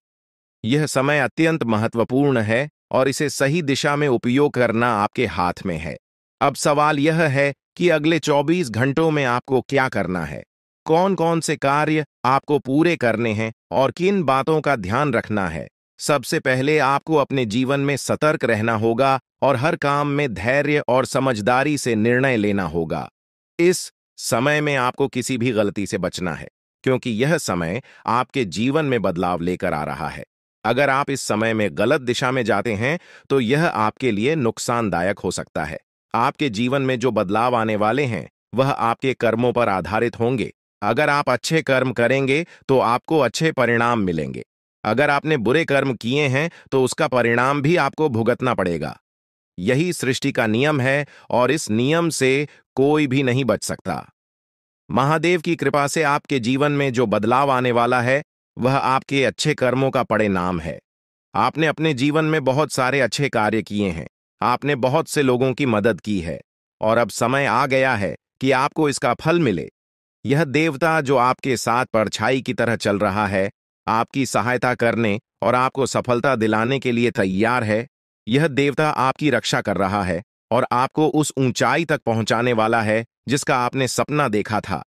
Speaker 1: यह समय अत्यंत महत्वपूर्ण है और इसे सही दिशा में उपयोग करना आपके हाथ में है। अब सवाल यह है कि अगले 24 घंटों में आपको क्या करना है, कौन कौन से कार्य आपको पूरे करने हैं और किन बातों का ध्यान रखना है। सबसे पहले आपको अपने जीवन में सतर्क रहना होगा और हर काम में धैर्य और समझदारी से निर्णय लेना होगा। इस समय में आपको किसी भी गलती से बचना है, क्योंकि यह समय आपके जीवन में बदलाव लेकर आ रहा है। अगर आप इस समय में गलत दिशा में जाते हैं तो यह आपके लिए नुकसानदायक हो सकता है। आपके जीवन में जो बदलाव आने वाले हैं वह आपके कर्मों पर आधारित होंगे। अगर आप अच्छे कर्म करेंगे तो आपको अच्छे परिणाम मिलेंगे। अगर आपने बुरे कर्म किए हैं तो उसका परिणाम भी आपको भुगतना पड़ेगा। यही सृष्टि का नियम है और इस नियम से कोई भी नहीं बच सकता। महादेव की कृपा से आपके जीवन में जो बदलाव आने वाला है वह आपके अच्छे कर्मों का परिणाम है। आपने अपने जीवन में बहुत सारे अच्छे कार्य किए हैं। आपने बहुत से लोगों की मदद की है और अब समय आ गया है कि आपको इसका फल मिले। यह देवता जो आपके साथ परछाई की तरह चल रहा है, आपकी सहायता करने और आपको सफलता दिलाने के लिए तैयार है। यह देवता आपकी रक्षा कर रहा है और आपको उस ऊंचाई तक पहुंचाने वाला है जिसका आपने सपना देखा था।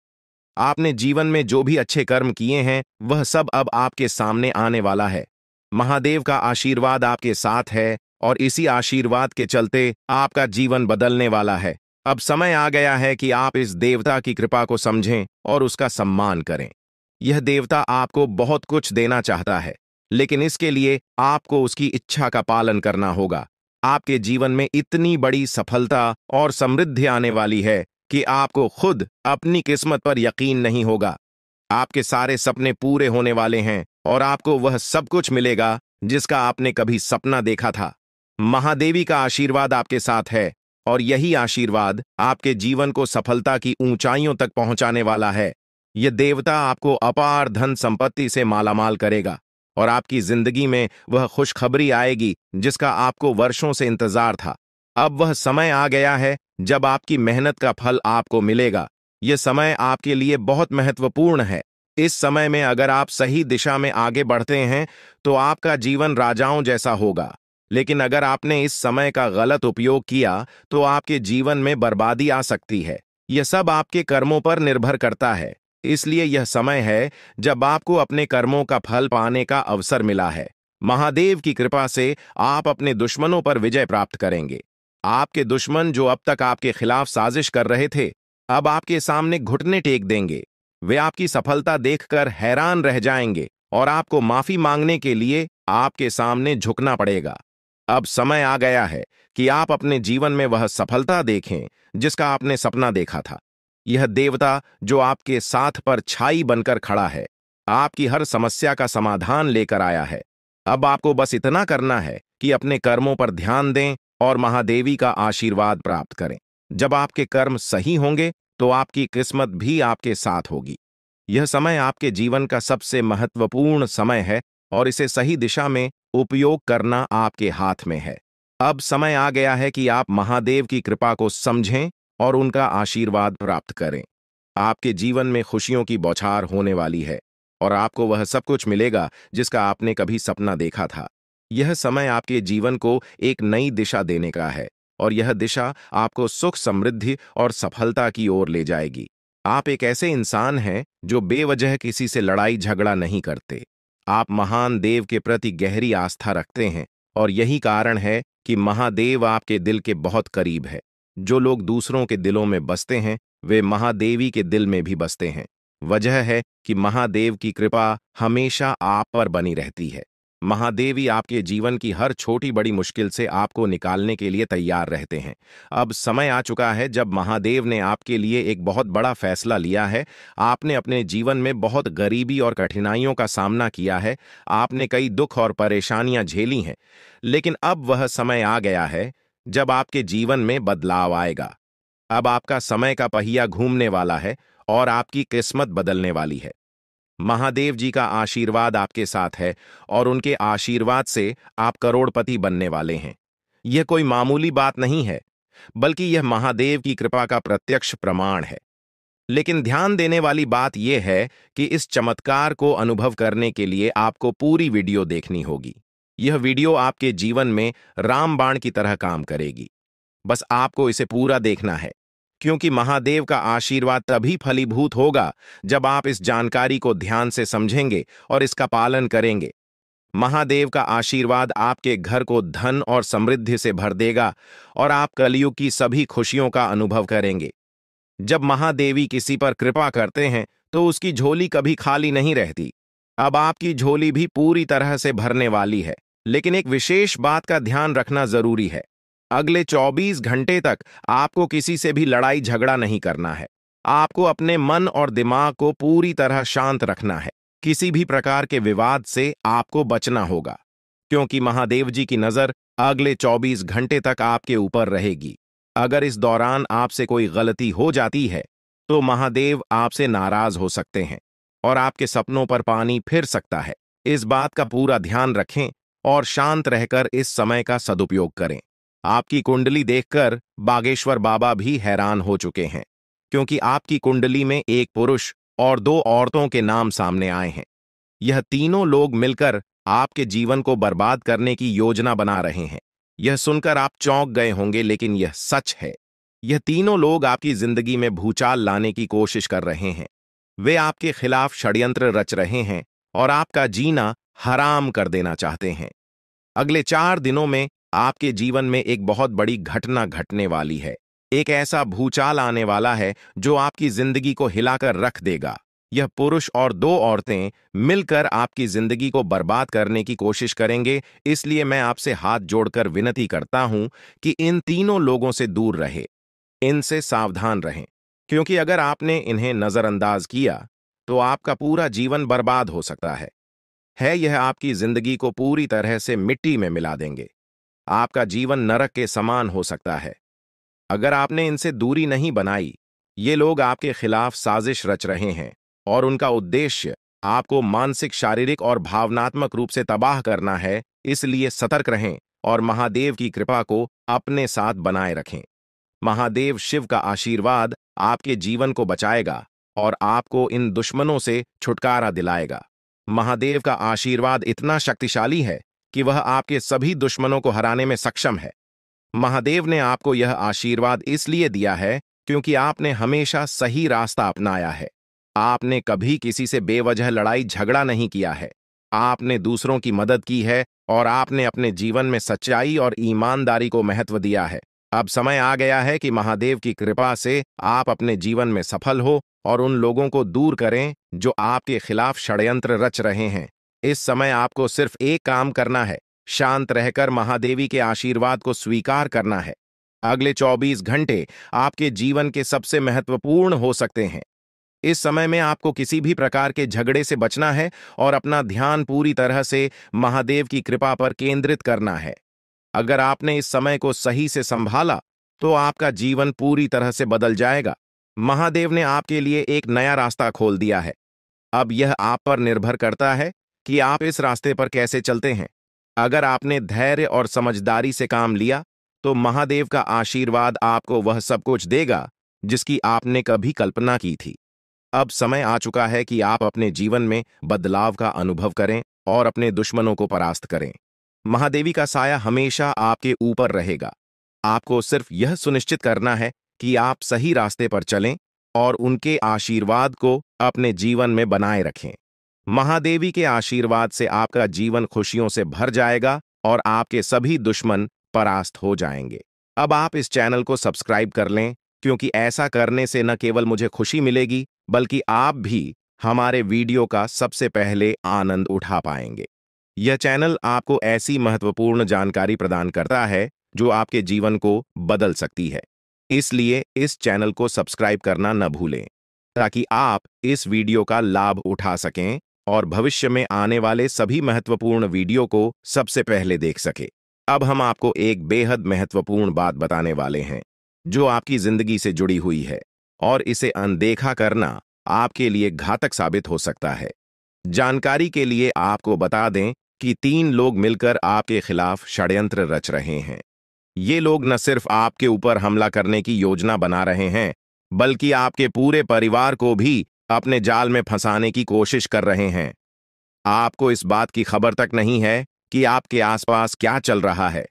Speaker 1: आपने जीवन में जो भी अच्छे कर्म किए हैं वह सब अब आपके सामने आने वाला है। महादेव का आशीर्वाद आपके साथ है और इसी आशीर्वाद के चलते आपका जीवन बदलने वाला है। अब समय आ गया है कि आप इस देवता की कृपा को समझें और उसका सम्मान करें। यह देवता आपको बहुत कुछ देना चाहता है, लेकिन इसके लिए आपको उसकी इच्छा का पालन करना होगा। आपके जीवन में इतनी बड़ी सफलता और समृद्धि आने वाली है कि आपको खुद अपनी किस्मत पर यकीन नहीं होगा। आपके सारे सपने पूरे होने वाले हैं और आपको वह सब कुछ मिलेगा जिसका आपने कभी सपना देखा था। महादेवी का आशीर्वाद आपके साथ है और यही आशीर्वाद आपके जीवन को सफलता की ऊंचाइयों तक पहुंचाने वाला है। यह देवता आपको अपार धन संपत्ति से मालामाल करेगा और आपकी जिंदगी में वह खुशखबरी आएगी जिसका आपको वर्षों से इंतजार था। अब वह समय आ गया है जब आपकी मेहनत का फल आपको मिलेगा। यह समय आपके लिए बहुत महत्वपूर्ण है। इस समय में अगर आप सही दिशा में आगे बढ़ते हैं तो आपका जीवन राजाओं जैसा होगा। लेकिन अगर आपने इस समय का गलत उपयोग किया तो आपके जीवन में बर्बादी आ सकती है। यह सब आपके कर्मों पर निर्भर करता है। इसलिए यह समय है जब आपको अपने कर्मों का फल पाने का अवसर मिला है। महादेव की कृपा से आप अपने दुश्मनों पर विजय प्राप्त करेंगे। आपके दुश्मन जो अब तक आपके खिलाफ साजिश कर रहे थे, अब आपके सामने घुटने टेक देंगे। वे आपकी सफलता देखकर हैरान रह जाएंगे और आपको माफी मांगने के लिए आपके सामने झुकना पड़ेगा। अब समय आ गया है कि आप अपने जीवन में वह सफलता देखें जिसका आपने सपना देखा था। यह देवता जो आपके साथ पर छाई बनकर खड़ा है, आपकी हर समस्या का समाधान लेकर आया है। अब आपको बस इतना करना है कि अपने कर्मों पर ध्यान दें और महादेवी का आशीर्वाद प्राप्त करें। जब आपके कर्म सही होंगे तो आपकी किस्मत भी आपके साथ होगी। यह समय आपके जीवन का सबसे महत्वपूर्ण समय है और इसे सही दिशा में उपयोग करना आपके हाथ में है। अब समय आ गया है कि आप महादेव की कृपा को समझें और उनका आशीर्वाद प्राप्त करें। आपके जीवन में खुशियों की बौछार होने वाली है और आपको वह सब कुछ मिलेगा जिसका आपने कभी सपना देखा था। यह समय आपके जीवन को एक नई दिशा देने का है और यह दिशा आपको सुख, समृद्धि और सफलता की ओर ले जाएगी। आप एक ऐसे इंसान हैं जो बेवजह किसी से लड़ाई झगड़ा नहीं करते। आप महान देव के प्रति गहरी आस्था रखते हैं और यही कारण है कि महादेव आपके दिल के बहुत करीब है। जो लोग दूसरों के दिलों में बसते हैं वे महादेवी के दिल में भी बसते हैं। वजह है कि महादेव की कृपा हमेशा आप पर बनी रहती है। महादेवी आपके जीवन की हर छोटी बड़ी मुश्किल से आपको निकालने के लिए तैयार रहते हैं। अब समय आ चुका है जब महादेव ने आपके लिए एक बहुत बड़ा फैसला लिया है। आपने अपने जीवन में बहुत गरीबी और कठिनाइयों का सामना किया है। आपने कई दुख और परेशानियां झेली हैं। लेकिन अब वह समय आ गया है जब आपके जीवन में बदलाव आएगा। अब आपका समय का पहिया घूमने वाला है और आपकी किस्मत बदलने वाली है। महादेव जी का आशीर्वाद आपके साथ है और उनके आशीर्वाद से आप करोड़पति बनने वाले हैं। यह कोई मामूली बात नहीं है, बल्कि यह महादेव की कृपा का प्रत्यक्ष प्रमाण है। लेकिन ध्यान देने वाली बात यह है कि इस चमत्कार को अनुभव करने के लिए आपको पूरी वीडियो देखनी होगी। यह वीडियो आपके जीवन में रामबाण की तरह काम करेगी। बस आपको इसे पूरा देखना है, क्योंकि महादेव का आशीर्वाद तभी फलीभूत होगा जब आप इस जानकारी को ध्यान से समझेंगे और इसका पालन करेंगे। महादेव का आशीर्वाद आपके घर को धन और समृद्धि से भर देगा और आप कलयुग की सभी खुशियों का अनुभव करेंगे। जब महादेवी किसी पर कृपा करते हैं तो उसकी झोली कभी खाली नहीं रहती। अब आपकी झोली भी पूरी तरह से भरने वाली है। लेकिन एक विशेष बात का ध्यान रखना जरूरी है। अगले 24 घंटे तक आपको किसी से भी लड़ाई झगड़ा नहीं करना है। आपको अपने मन और दिमाग को पूरी तरह शांत रखना है। किसी भी प्रकार के विवाद से आपको बचना होगा, क्योंकि महादेव जी की नजर अगले 24 घंटे तक आपके ऊपर रहेगी। अगर इस दौरान आपसे कोई गलती हो जाती है तो महादेव आपसे नाराज हो सकते हैं और आपके सपनों पर पानी फिर सकता है। इस बात का पूरा ध्यान रखें और शांत रहकर इस समय का सदुपयोग करें। आपकी कुंडली देखकर बागेश्वर बाबा भी हैरान हो चुके हैं, क्योंकि आपकी कुंडली में एक पुरुष और 2 औरतों के नाम सामने आए हैं। यह तीनों लोग मिलकर आपके जीवन को बर्बाद करने की योजना बना रहे हैं। यह सुनकर आप चौंक गए होंगे, लेकिन यह सच है। यह तीनों लोग आपकी जिंदगी में भूचाल लाने की कोशिश कर रहे हैं। वे आपके खिलाफ षड्यंत्र रच रहे हैं और आपका जीना हराम कर देना चाहते हैं। अगले 4 दिनों में आपके जीवन में एक बहुत बड़ी घटना घटने वाली है। एक ऐसा भूचाल आने वाला है जो आपकी जिंदगी को हिलाकर रख देगा। यह पुरुष और 2 औरतें मिलकर आपकी जिंदगी को बर्बाद करने की कोशिश करेंगे। इसलिए मैं आपसे हाथ जोड़कर विनती करता हूं कि इन तीनों लोगों से दूर रहे, इनसे सावधान रहें, क्योंकि अगर आपने इन्हें नजरअंदाज किया तो आपका पूरा जीवन बर्बाद हो सकता है। यह आपकी जिंदगी को पूरी तरह से मिट्टी में मिला देंगे। आपका जीवन नरक के समान हो सकता है। अगर आपने इनसे दूरी नहीं बनाई, ये लोग आपके खिलाफ साजिश रच रहे हैं और उनका उद्देश्य आपको मानसिक, शारीरिक और भावनात्मक रूप से तबाह करना है। इसलिए सतर्क रहें और महादेव की कृपा को अपने साथ बनाए रखें। महादेव शिव का आशीर्वाद आपके जीवन को बचाएगा और आपको इन दुश्मनों से छुटकारा दिलाएगा। महादेव का आशीर्वाद इतना शक्तिशाली है कि वह आपके सभी दुश्मनों को हराने में सक्षम है। महादेव ने आपको यह आशीर्वाद इसलिए दिया है क्योंकि आपने हमेशा सही रास्ता अपनाया है। आपने कभी किसी से बेवजह लड़ाई झगड़ा नहीं किया है। आपने दूसरों की मदद की है और आपने अपने जीवन में सच्चाई और ईमानदारी को महत्व दिया है। अब समय आ गया है कि महादेव की कृपा से आप अपने जीवन में सफल हो और उन लोगों को दूर करें जो आपके खिलाफ षड्यंत्र रच रहे हैं। इस समय आपको सिर्फ एक काम करना है, शांत रहकर महादेवी के आशीर्वाद को स्वीकार करना है। अगले 24 घंटे आपके जीवन के सबसे महत्वपूर्ण हो सकते हैं। इस समय में आपको किसी भी प्रकार के झगड़े से बचना है और अपना ध्यान पूरी तरह से महादेव की कृपा पर केंद्रित करना है। अगर आपने इस समय को सही से संभाला तो आपका जीवन पूरी तरह से बदल जाएगा। महादेव ने आपके लिए एक नया रास्ता खोल दिया है। अब यह आप पर निर्भर करता है कि आप इस रास्ते पर कैसे चलते हैं। अगर आपने धैर्य और समझदारी से काम लिया तो महादेव का आशीर्वाद आपको वह सब कुछ देगा जिसकी आपने कभी कल्पना की थी। अब समय आ चुका है कि आप अपने जीवन में बदलाव का अनुभव करें और अपने दुश्मनों को परास्त करें। महादेवी का साया हमेशा आपके ऊपर रहेगा। आपको सिर्फ यह सुनिश्चित करना है कि आप सही रास्ते पर चलें और उनके आशीर्वाद को अपने जीवन में बनाए रखें। महादेवी के आशीर्वाद से आपका जीवन खुशियों से भर जाएगा और आपके सभी दुश्मन परास्त हो जाएंगे। अब आप इस चैनल को सब्सक्राइब कर लें क्योंकि ऐसा करने से न केवल मुझे खुशी मिलेगी, बल्कि आप भी हमारे वीडियो का सबसे पहले आनंद उठा पाएंगे। यह चैनल आपको ऐसी महत्वपूर्ण जानकारी प्रदान करता है जो आपके जीवन को बदल सकती है। इसलिए इस चैनल को सब्सक्राइब करना न भूलें, ताकि आप इस वीडियो का लाभ उठा सकें और भविष्य में आने वाले सभी महत्वपूर्ण वीडियो को सबसे पहले देख सकें। अब हम आपको एक बेहद महत्वपूर्ण बात बताने वाले हैं, जो आपकी जिंदगी से जुड़ी हुई है, और इसे अनदेखा करना आपके लिए घातक साबित हो सकता है। जानकारी के लिए आपको बता दें कि 3 लोग मिलकर आपके खिलाफ षड्यंत्र रच रहे हैं। ये लोग न सिर्फ आपके ऊपर हमला करने की योजना बना रहे हैं, बल्कि आपके पूरे परिवार को भी अपने जाल में फंसाने की कोशिश कर रहे हैं। आपको इस बात की खबर तक नहीं है कि आपके आसपास क्या चल रहा है।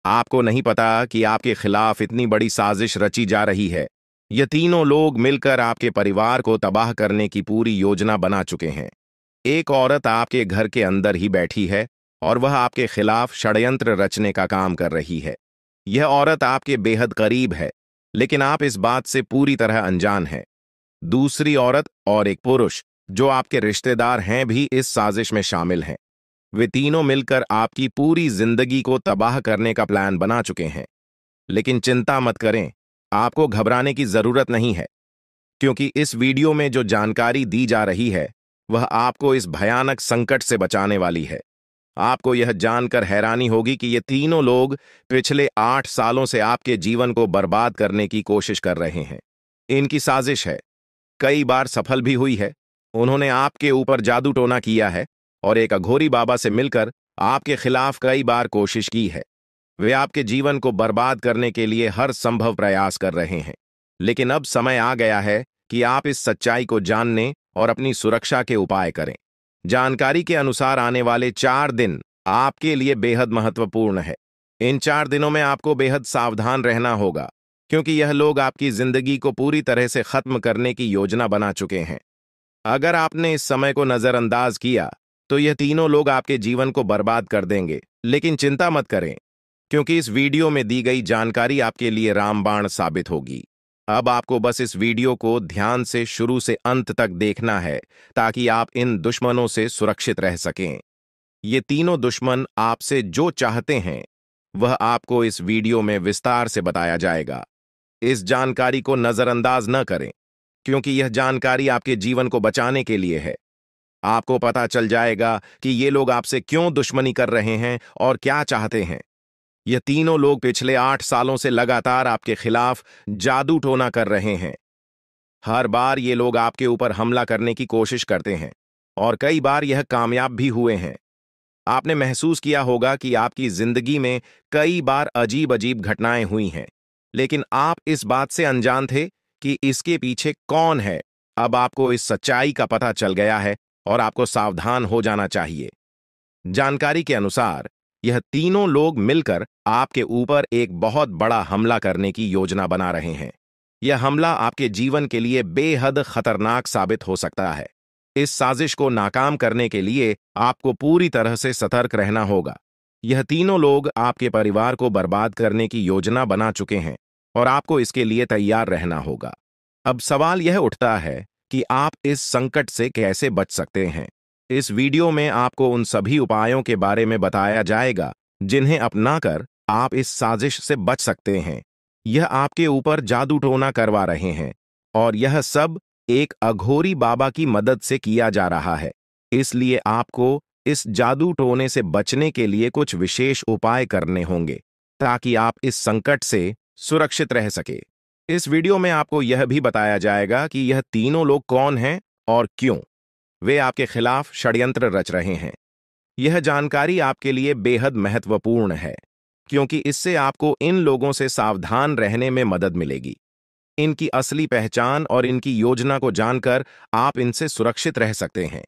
Speaker 1: आपको नहीं पता कि आपके खिलाफ इतनी बड़ी साजिश रची जा रही है। ये तीनों लोग मिलकर आपके परिवार को तबाह करने की पूरी योजना बना चुके हैं। एक औरत आपके घर के अंदर ही बैठी है और वह आपके खिलाफ षड्यंत्र रचने का काम कर रही है। यह औरत आपके बेहद करीब है, लेकिन आप इस बात से पूरी तरह अनजान हैं। दूसरी औरत और एक पुरुष जो आपके रिश्तेदार हैं भी इस साजिश में शामिल हैं। वे तीनों मिलकर आपकी पूरी जिंदगी को तबाह करने का प्लान बना चुके हैं। लेकिन चिंता मत करें, आपको घबराने की जरूरत नहीं है, क्योंकि इस वीडियो में जो जानकारी दी जा रही है वह आपको इस भयानक संकट से बचाने वाली है। आपको यह जानकर हैरानी होगी कि ये तीनों लोग पिछले 8 सालों से आपके जीवन को बर्बाद करने की कोशिश कर रहे हैं। इनकी साजिश है, कई बार सफल भी हुई है। उन्होंने आपके ऊपर जादू टोना किया है और एक अघोरी बाबा से मिलकर आपके खिलाफ कई बार कोशिश की है। वे आपके जीवन को बर्बाद करने के लिए हर संभव प्रयास कर रहे हैं। लेकिन अब समय आ गया है कि आप इस सच्चाई को जानने और अपनी सुरक्षा के उपाय करें। जानकारी के अनुसार आने वाले 4 दिन आपके लिए बेहद महत्वपूर्ण है। इन 4 दिनों में आपको बेहद सावधान रहना होगा, क्योंकि यह लोग आपकी जिंदगी को पूरी तरह से खत्म करने की योजना बना चुके हैं। अगर आपने इस समय को नजरअंदाज किया तो यह तीनों लोग आपके जीवन को बर्बाद कर देंगे। लेकिन चिंता मत करें, क्योंकि इस वीडियो में दी गई जानकारी आपके लिए रामबाण साबित होगी। अब आपको बस इस वीडियो को ध्यान से शुरू से अंत तक देखना है, ताकि आप इन दुश्मनों से सुरक्षित रह सकें। ये तीनों दुश्मन आपसे जो चाहते हैं वह आपको इस वीडियो में विस्तार से बताया जाएगा। इस जानकारी को नजरअंदाज न करें, क्योंकि यह जानकारी आपके जीवन को बचाने के लिए है। आपको पता चल जाएगा कि ये लोग आपसे क्यों दुश्मनी कर रहे हैं और क्या चाहते हैं। ये तीनों लोग पिछले 8 सालों से लगातार आपके खिलाफ जादू टोना कर रहे हैं। हर बार ये लोग आपके ऊपर हमला करने की कोशिश करते हैं और कई बार यह कामयाब भी हुए हैं। आपने महसूस किया होगा कि आपकी जिंदगी में कई बार अजीब अजीब घटनाएं हुई हैं, लेकिन आप इस बात से अनजान थे कि इसके पीछे कौन है। अब आपको इस सच्चाई का पता चल गया है और आपको सावधान हो जाना चाहिए। जानकारी के अनुसार यह तीनों लोग मिलकर आपके ऊपर एक बहुत बड़ा हमला करने की योजना बना रहे हैं। यह हमला आपके जीवन के लिए बेहद खतरनाक साबित हो सकता है। इस साजिश को नाकाम करने के लिए आपको पूरी तरह से सतर्क रहना होगा। यह तीनों लोग आपके परिवार को बर्बाद करने की योजना बना चुके हैं और आपको इसके लिए तैयार रहना होगा। अब सवाल यह उठता है कि आप इस संकट से कैसे बच सकते हैं। इस वीडियो में आपको उन सभी उपायों के बारे में बताया जाएगा जिन्हें अपनाकर आप इस साजिश से बच सकते हैं। यह आपके ऊपर जादू टोना करवा रहे हैं और यह सब एक अघोरी बाबा की मदद से किया जा रहा है। इसलिए आपको इस जादू टोने से बचने के लिए कुछ विशेष उपाय करने होंगे, ताकि आप इस संकट से सुरक्षित रह सके। इस वीडियो में आपको यह भी बताया जाएगा कि यह तीनों लोग कौन हैं और क्यों वे आपके खिलाफ षड्यंत्र रच रहे हैं। यह जानकारी आपके लिए बेहद महत्वपूर्ण है, क्योंकि इससे आपको इन लोगों से सावधान रहने में मदद मिलेगी। इनकी असली पहचान और इनकी योजना को जानकर आप इनसे सुरक्षित रह सकते हैं।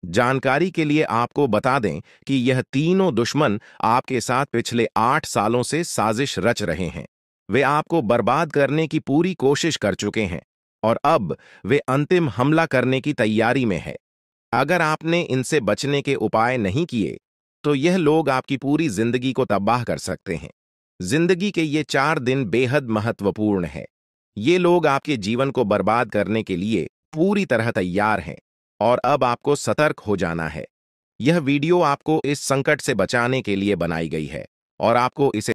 Speaker 1: जानकारी के लिए आपको बता दें कि यह तीनों दुश्मन आपके साथ पिछले 8 सालों से साजिश रच रहे हैं। वे आपको बर्बाद करने की पूरी कोशिश कर चुके हैं और अब वे अंतिम हमला करने की तैयारी में है। अगर आपने इनसे बचने के उपाय नहीं किए तो यह लोग आपकी पूरी जिंदगी को तबाह कर सकते हैं। जिंदगी के ये 4 दिन बेहद महत्वपूर्ण है। ये लोग आपके जीवन को बर्बाद करने के लिए पूरी तरह तैयार हैं और अब आपको सतर्क हो जाना है। यह वीडियो आपको इस संकट से बचाने के लिए बनाई गई है और आपको इसे